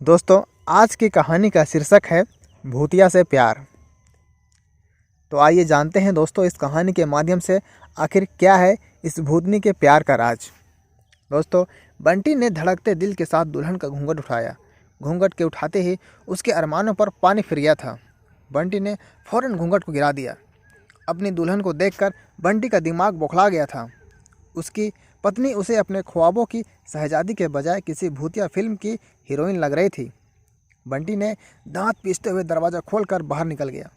दोस्तों, आज की कहानी का शीर्षक है भूतिया से प्यार। तो आइए जानते हैं दोस्तों इस कहानी के माध्यम से आखिर क्या है इस भूतनी के प्यार का राज। दोस्तों, बंटी ने धड़कते दिल के साथ दुल्हन का घूंघट उठाया। घूंघट के उठाते ही उसके अरमानों पर पानी फिर गया था। बंटी ने फौरन घूंघट को गिरा दिया। अपनी दुल्हन को देखकर बंटी का दिमाग बौखला गया था। उसकी पत्नी उसे अपने ख्वाबों की शहजादी के बजाय किसी भूतिया फिल्म की हीरोइन लग रही थी। बंटी ने दांत पीसते हुए दरवाज़ा खोलकर बाहर निकल गया।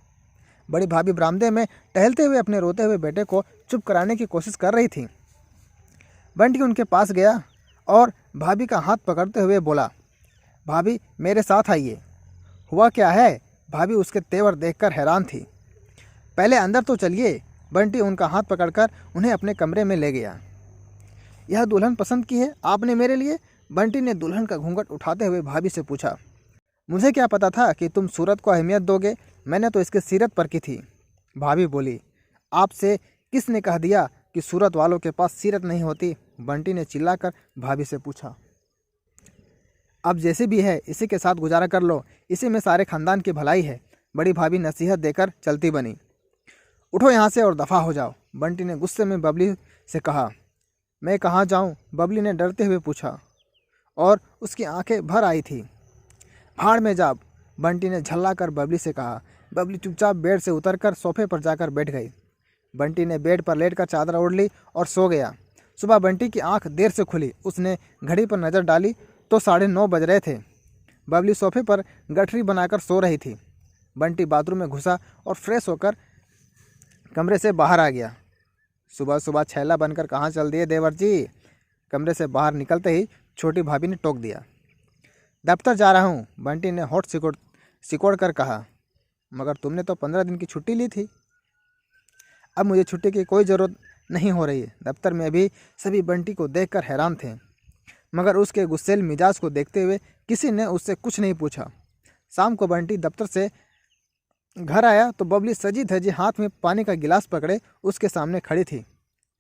बड़ी भाभी बरामदे में टहलते हुए अपने रोते हुए बेटे को चुप कराने की कोशिश कर रही थी। बंटी उनके पास गया और भाभी का हाथ पकड़ते हुए बोला, भाभी मेरे साथ आइए। हुआ क्या है? भाभी उसके तेवर देखकर हैरान थी। पहले अंदर तो चलिए। बंटी उनका हाथ पकड़कर उन्हें अपने कमरे में ले गया। यह दुल्हन पसंद की है आपने मेरे लिए? बंटी ने दुल्हन का घूंघट उठाते हुए भाभी से पूछा। मुझे क्या पता था कि तुम सूरत को अहमियत दोगे, मैंने तो इसकी सीरत परखी थी। भाभी बोली, आपसे किसने कह दिया कि सूरत वालों के पास सीरत नहीं होती? बंटी ने चिल्लाकर भाभी से पूछा। अब जैसे भी है इसी के साथ गुजारा कर लो, इसी में सारे खानदान की भलाई है। बड़ी भाभी नसीहत देकर चलती बनी। उठो यहाँ से और दफ़ा हो जाओ, बंटी ने गुस्से में बबली से कहा। मैं कहाँ जाऊँ? बबली ने डरते हुए पूछा और उसकी आंखें भर आई थी। भाड़ में जा, बंटी ने झल्ला कर बबली से कहा। बबली चुपचाप बेड से उतरकर सोफे पर जाकर बैठ गई। बंटी ने बेड पर लेटकर चादर ओढ़ ली और सो गया। सुबह बंटी की आंख देर से खुली। उसने घड़ी पर नज़र डाली तो 9:30 बज रहे थे। बबली सोफे पर गठरी बनाकर सो रही थी। बंटी बाथरूम में घुसा और फ्रेश होकर कमरे से बाहर आ गया। सुबह सुबह छैला बनकर कहाँ चल दिए देवर जी? कमरे से बाहर निकलते ही छोटी भाभी ने टोक दिया। दफ्तर जा रहा हूँ, बंटी ने होठ सिकोड़ कर कहा। मगर तुमने तो 15 दिन की छुट्टी ली थी। अब मुझे छुट्टी की कोई ज़रूरत नहीं हो रही है। दफ्तर में भी सभी बंटी को देखकर हैरान थे, मगर उसके गुस्सैल मिजाज को देखते हुए किसी ने उससे कुछ नहीं पूछा। शाम को बंटी दफ्तर से घर आया तो बबली सजी धजी हाथ में पानी का गिलास पकड़े उसके सामने खड़ी थी।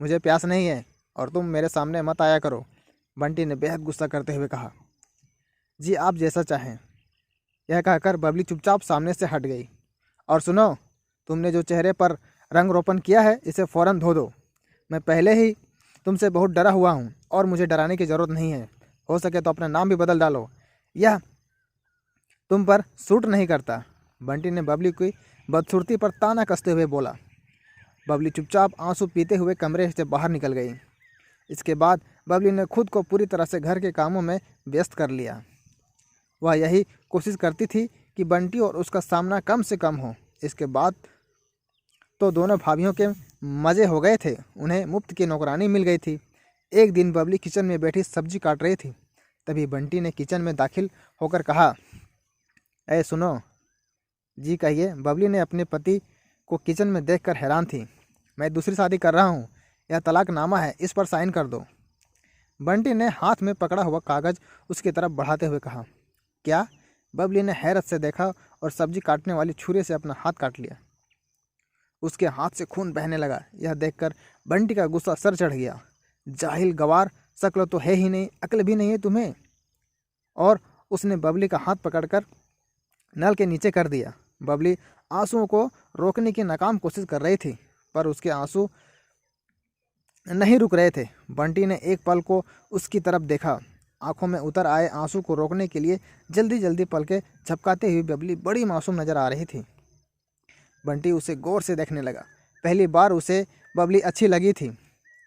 मुझे प्यास नहीं है और तुम मेरे सामने मत आया करो, बंटी ने बेहद गुस्सा करते हुए कहा। जी आप जैसा चाहें, यह कहकर बबली चुपचाप सामने से हट गई। और सुनो, तुमने जो चेहरे पर रंग रोपण किया है इसे फ़ौरन धो दो। मैं पहले ही तुमसे बहुत डरा हुआ हूँ और मुझे डराने की ज़रूरत नहीं है। हो सके तो अपना नाम भी बदल डालो, यह तुम पर सूट नहीं करता। बंटी ने बबली की बदसूरती पर ताना कसते हुए बोला। बबली चुपचाप आंसू पीते हुए कमरे से बाहर निकल गई। इसके बाद बबली ने खुद को पूरी तरह से घर के कामों में व्यस्त कर लिया। वह यही कोशिश करती थी कि बंटी और उसका सामना कम से कम हो। इसके बाद तो दोनों भाभियों के मज़े हो गए थे। उन्हें मुफ्त की नौकरानी मिल गई थी। एक दिन बबली किचन में बैठी सब्जी काट रही थी। तभी बंटी ने किचन में दाखिल होकर कहा, ऐ सुनो। जी कहिए, बबली ने अपने पति को किचन में देखकर हैरान थी। मैं दूसरी शादी कर रहा हूँ, यह तलाकनामा है, इस पर साइन कर दो। बंटी ने हाथ में पकड़ा हुआ कागज़ उसकी तरफ बढ़ाते हुए कहा। क्या? बबली ने हैरत से देखा और सब्जी काटने वाली छुरी से अपना हाथ काट लिया। उसके हाथ से खून बहने लगा। यह देखकर बंटी का गुस्सा सर चढ़ गया। जाहिल गवार, शक्ल तो है ही नहीं, अक्ल भी नहीं है तुम्हें। और उसने बबली का हाथ पकड़कर नल के नीचे कर दिया। बबली आंसुओं को रोकने की नाकाम कोशिश कर रही थी, पर उसके आंसू नहीं रुक रहे थे। बंटी ने एक पल को उसकी तरफ देखा। आंखों में उतर आए आंसू को रोकने के लिए जल्दी जल्दी पलकें झपकाते हुए बबली बड़ी मासूम नजर आ रही थी। बंटी उसे गौर से देखने लगा। पहली बार उसे बबली अच्छी लगी थी।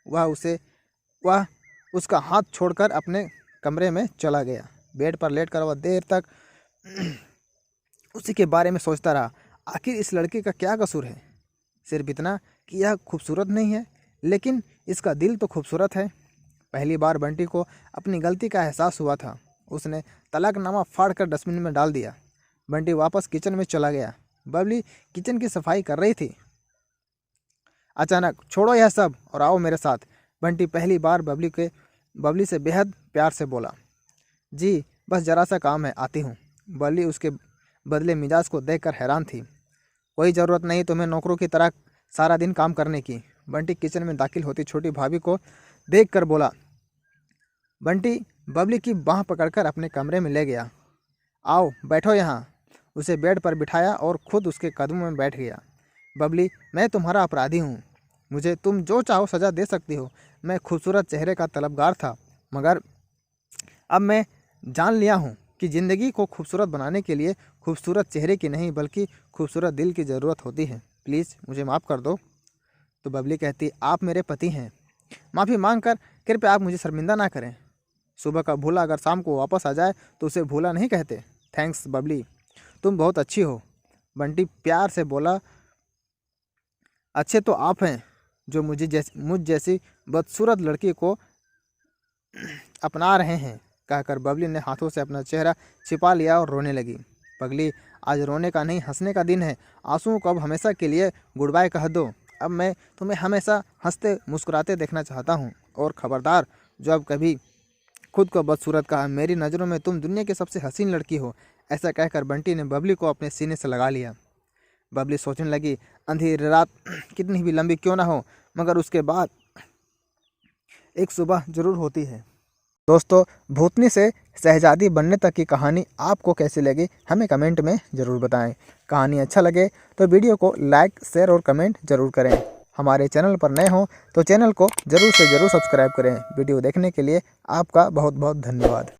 वह उसका हाथ छोड़कर अपने कमरे में चला गया। बेड पर लेटकर वह देर तक उसी के बारे में सोचता रहा। आखिर इस लड़के का क्या कसूर है? सिर्फ इतना कि यह खूबसूरत नहीं है, लेकिन इसका दिल तो खूबसूरत है। पहली बार बंटी को अपनी गलती का एहसास हुआ था। उसने तलाकनामा फाड़कर डस्टबिन में डाल दिया। बंटी वापस किचन में चला गया। बबली किचन की सफाई कर रही थी। अचानक, छोड़ो यह सब और आओ मेरे साथ, बंटी पहली बार बबली से बेहद प्यार से बोला। जी बस ज़रा सा काम है, आती हूँ। बबली उसके बदले मिजाज को देखकर हैरान थी। कोई ज़रूरत नहीं तुम्हें नौकरों की तरह सारा दिन काम करने की, बंटी किचन में दाखिल होती छोटी भाभी को देखकर बोला। बंटी बबली की बाँह पकड़कर अपने कमरे में ले गया। आओ बैठो यहाँ। उसे बेड पर बिठाया और खुद उसके कदमों में बैठ गया। बबली, मैं तुम्हारा अपराधी हूँ, मुझे तुम जो चाहो सज़ा दे सकती हो। मैं खूबसूरत चेहरे का तलबगार था, मगर अब मैं जान लिया हूँ कि ज़िंदगी को खूबसूरत बनाने के लिए खूबसूरत चेहरे की नहीं बल्कि खूबसूरत दिल की ज़रूरत होती है। प्लीज़ मुझे माफ़ कर दो। तो बबली कहती, आप मेरे पति हैं, माफ़ी मांग कर कृपया आप मुझे शर्मिंदा ना करें। सुबह का भूला अगर शाम को वापस आ जाए तो उसे भूला नहीं कहते। थैंक्स बबली, तुम बहुत अच्छी हो। बंटी प्यार से बोला। अच्छे तो आप हैं जो मुझ जैसी बदसूरत लड़की को अपना रहे हैं। कहकर बबली ने हाथों से अपना चेहरा छिपा लिया और रोने लगी। पगली, आज रोने का नहीं हंसने का दिन है। आंसुओं को अब हमेशा के लिए गुड बाय कह दो। अब मैं तुम्हें हमेशा हंसते मुस्कुराते देखना चाहता हूँ। और खबरदार, जो अब कभी खुद को बदसूरत कहा, मेरी नज़रों में तुम दुनिया की सबसे हसीन लड़की हो। ऐसा कहकर बंटी ने बबली को अपने सीने से लगा लिया। बबली सोचने लगी, अंधेरी रात कितनी भी लंबी क्यों ना हो, मगर उसके बाद एक सुबह जरूर होती है। दोस्तों, भूतनी से शहजादी बनने तक की कहानी आपको कैसी लगी हमें कमेंट में ज़रूर बताएं। कहानी अच्छा लगे तो वीडियो को लाइक, शेयर और कमेंट ज़रूर करें। हमारे चैनल पर नए हों तो चैनल को ज़रूर से ज़रूर सब्सक्राइब करें। वीडियो देखने के लिए आपका बहुत बहुत धन्यवाद।